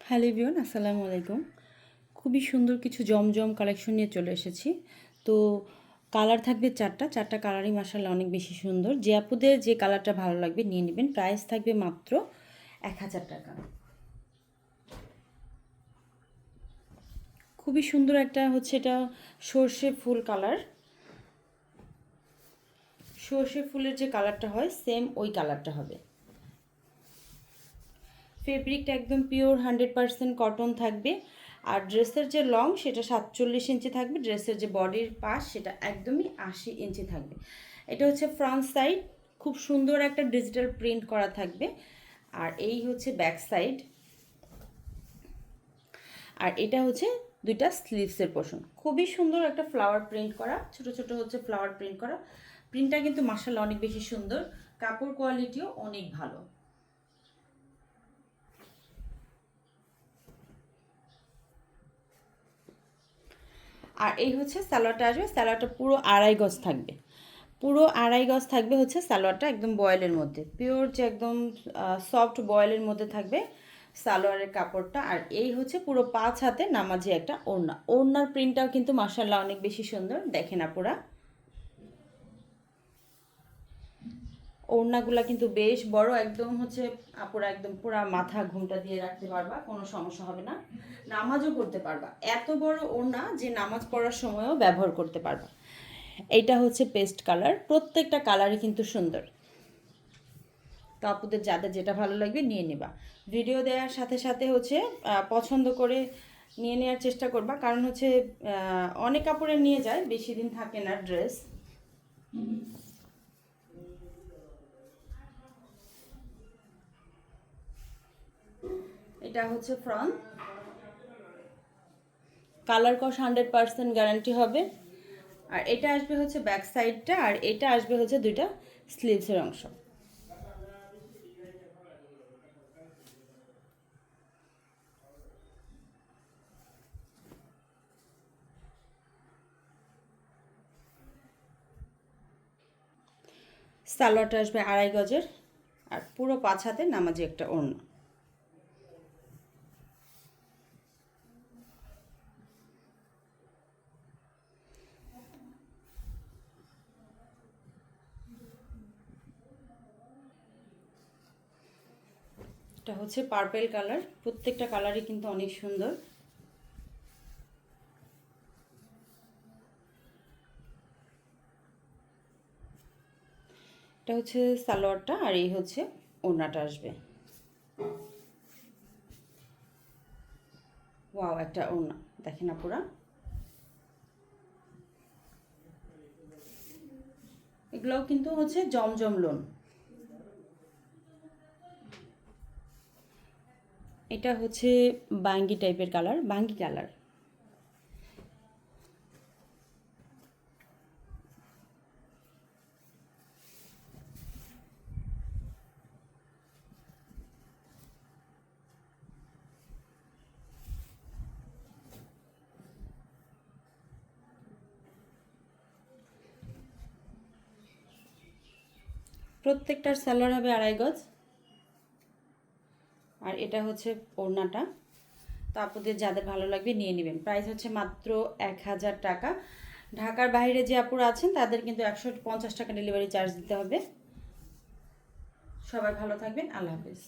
Hello everyone, আসসালামু আলাইকুম। খুবই সুন্দর কিছু জমজম কালেকশন নিয়ে চলে এসেছি। তো কালার থাকবে চারটা কালারই মাশাআল্লাহ অনেক বেশি সুন্দর। যে আপুদের যে কালারটা ভালো লাগবে নিয়ে নেবেন। প্রাইস থাকবে মাত্র 1000 টাকা। খুবই সুন্দর একটা হচ্ছে এটা সর্ষে ফুল কালার। সর্ষে ফুলের যে কালারটা হয় সেম ওই কালারটা হবে। ফেব্রিকটা একদম পিওর 100% কটন থাকবে। আর ড্রেসের যে লং সেটা 47 ইঞ্চি থাকবে। ড্রেসের যে বডির পাশ সেটা একদমই 80 ইঞ্চি থাকবে। এটা হচ্ছে ফ্রন্ট সাইড, খুব সুন্দর একটা ডিজিটাল প্রিন্ট করা থাকবে। আর এই হচ্ছে ব্যাক সাইড। আর এটা হচ্ছে দুইটা স্লিভসের পোর্শন। খুবই সুন্দর একটা ফ্লাওয়ার প্রিন্ট করা, ছোট ছোট হচ্ছে ফ্লাওয়ার প্রিন্ট করা। প্রিন্টটা কিন্তু মাশাআল্লাহ অনেক বেশি সুন্দর। কাপড় কোয়ালিটিও অনেক ভালো। আর এই হচ্ছে সালোয়ারটা আসবে। সালোয়ারটা পুরো 2.5 গজ থাকবে। পুরো 2.5 গজ থাকবে হচ্ছে সালোয়ারটা, একদম বয়েলের মধ্যে, পিওর যে একদম সফট বয়েলের মধ্যে থাকবে সালোয়ারের কাপড়টা। আর এই হচ্ছে পুরো 5 হাতে নামাজি একটা ওড়না। ওড়নার প্রিন্টটাও কিন্তু মাশাআল্লাহ অনেক বেশি সুন্দর। দেখেন আপুরা, ওড়নাগুলা কিন্তু বেশ বড়, একদম হচ্ছে আপুরা একদম পুরা মাথা ঘুমটা দিয়ে রাখতে পারবা, কোনো সমস্যা হবে না। নামাজও করতে পারবা, এত বড় ওড়না যে নামাজ পড়ার সময়ও ব্যবহার করতে পারবা। এইটা হচ্ছে পেস্ট কালার। প্রত্যেকটা কালারই কিন্তু সুন্দর। তো আপুদের যাদের যেটা ভালো লাগবে নিয়ে নেবা। ভিডিও দেওয়ার সাথে সাথে হচ্ছে পছন্দ করে নিয়ে নেওয়ার চেষ্টা করবা, কারণ হচ্ছে অনেক কাপড়ে নিয়ে যায়, বেশি দিন থাকে না ড্রেস। এটা হচ্ছে ফ্রন্ট। কালার কস 100% গ্যারান্টি হবে। আর এটা আসবে হচ্ছে ব্যাক সাইডটা, আর এটা আসবে হচ্ছে দুইটা স্লিভসের অংশ। সালোয়ারটা আসবে 2.5 গজের। আর পুরো 5 হাতে নামাজি একটা ওড়না। এটা হচ্ছে পার্পেল কালার। প্রত্যেকটা কালারই কিন্তু অনেক সুন্দর। এটা হচ্ছে সালোয়ারটা, আর এই হচ্ছে ওড়নাটা আসবে। ওয়াও, একটা ওড়না দেখেন আপুরা। এগুলোও কিন্তু হচ্ছে জমজম লোন। এটা হচ্ছে বাঙ্গি টাইপের কালার, বাঙ্গি কালার। প্রত্যেকটার সালোয়ার হবে 2.5 গজ। আর এটা হচ্ছে ওড়নাটা। তো আপনাদের যাদের ভালো লাগবে নিয়ে নেবেন। প্রাইস হচ্ছে মাত্র 1000 টাকা। ঢাকার বাইরে যে আপুরা আছেন তাদের কিন্তু 150 টাকা ডেলিভারি চার্জ দিতে হবে। সবাই ভালো থাকবেন, আল্লাহ হাফেজ।